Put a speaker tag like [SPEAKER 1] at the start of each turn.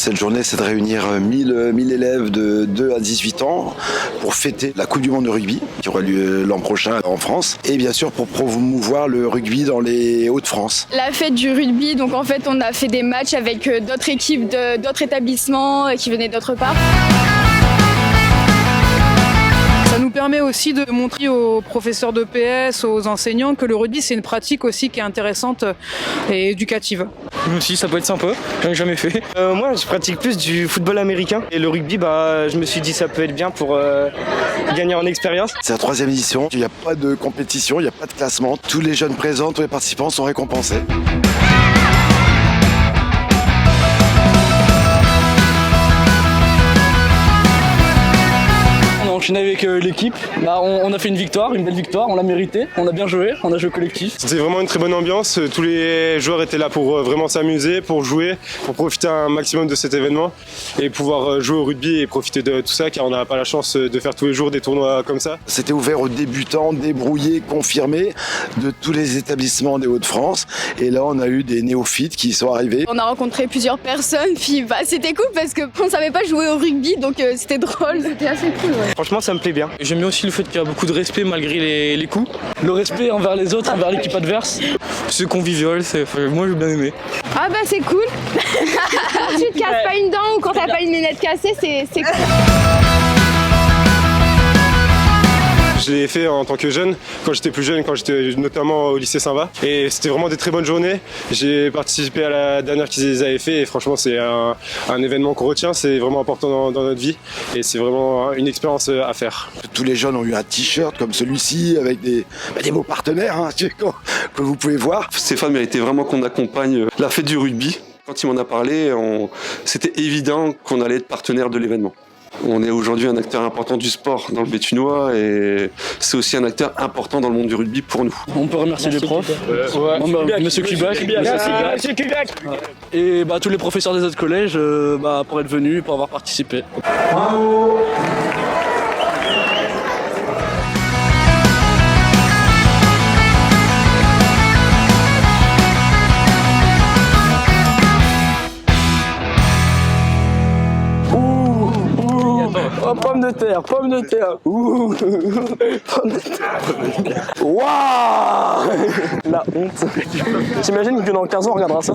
[SPEAKER 1] Cette journée, c'est de réunir 1000 élèves de 2 à 18 ans pour fêter la Coupe du Monde de rugby qui aura lieu l'an prochain en France et bien sûr pour promouvoir le rugby dans les Hauts-de-France.
[SPEAKER 2] La fête du rugby, donc en fait on a fait des matchs avec d'autres équipes d'autres établissements qui venaient d'autre part.
[SPEAKER 3] Ça nous permet aussi de montrer aux professeurs de PS, aux enseignants que le rugby c'est une pratique aussi qui est intéressante et éducative.
[SPEAKER 4] Si, ça peut être sympa, j'en ai jamais fait.
[SPEAKER 5] Moi je pratique plus du football américain et le rugby je me suis dit ça peut être bien pour gagner en expérience.
[SPEAKER 1] C'est la 3e édition, il n'y a pas de compétition, il n'y a pas de classement, tous les jeunes présents, tous les participants sont récompensés.
[SPEAKER 4] Avec l'équipe, on a fait une belle victoire, on l'a mérité, on a bien joué, on a joué collectif.
[SPEAKER 6] C'était vraiment une très bonne ambiance, tous les joueurs étaient là pour vraiment s'amuser, pour jouer, pour profiter un maximum de cet événement et pouvoir jouer au rugby et profiter de tout ça car on n'a pas la chance de faire tous les jours des tournois comme ça.
[SPEAKER 1] C'était ouvert aux débutants, débrouillés, confirmés de tous les établissements des Hauts-de-France et là on a eu des néophytes qui sont arrivés.
[SPEAKER 2] On a rencontré plusieurs personnes, puis c'était cool parce qu'on ne savait pas jouer au rugby donc c'était drôle, c'était assez cool. Ouais.
[SPEAKER 5] Franchement ça me plaît bien.
[SPEAKER 4] J'aime bien aussi le fait qu'il y a beaucoup de respect malgré les coups. Le respect envers les autres, envers l'équipe adverse. C'est convivial, moi j'ai bien aimé.
[SPEAKER 2] Ah bah c'est cool. Quand tu te casses pas une dent ou quand t'as pas une lunette cassée, c'est cool.
[SPEAKER 6] Je l'ai fait en tant que jeune, quand j'étais plus jeune, quand j'étais notamment au lycée Saint-Va. Et c'était vraiment des très bonnes journées. J'ai participé à la dernière qu'ils avaient fait et franchement c'est un événement qu'on retient, c'est vraiment important dans notre vie et c'est vraiment une expérience à faire.
[SPEAKER 1] Tous les jeunes ont eu un t-shirt comme celui-ci avec des mots partenaires que vous pouvez voir.
[SPEAKER 7] Stéphane méritait vraiment qu'on accompagne la fête du rugby. Quand il m'en a parlé, c'était évident qu'on allait être partenaire de l'événement. On est aujourd'hui un acteur important du sport dans le Béthunois et c'est aussi un acteur important dans le monde du rugby pour nous.
[SPEAKER 4] On peut remercier les profs, Monsieur Kubac, et tous les professeurs des autres collèges pour être venus, pour avoir participé.
[SPEAKER 8] Bravo.
[SPEAKER 4] Oh, pomme de terre. Ouh. Pomme de terre. Waouh. La honte. T'imagines que dans 15 ans on regardera ça?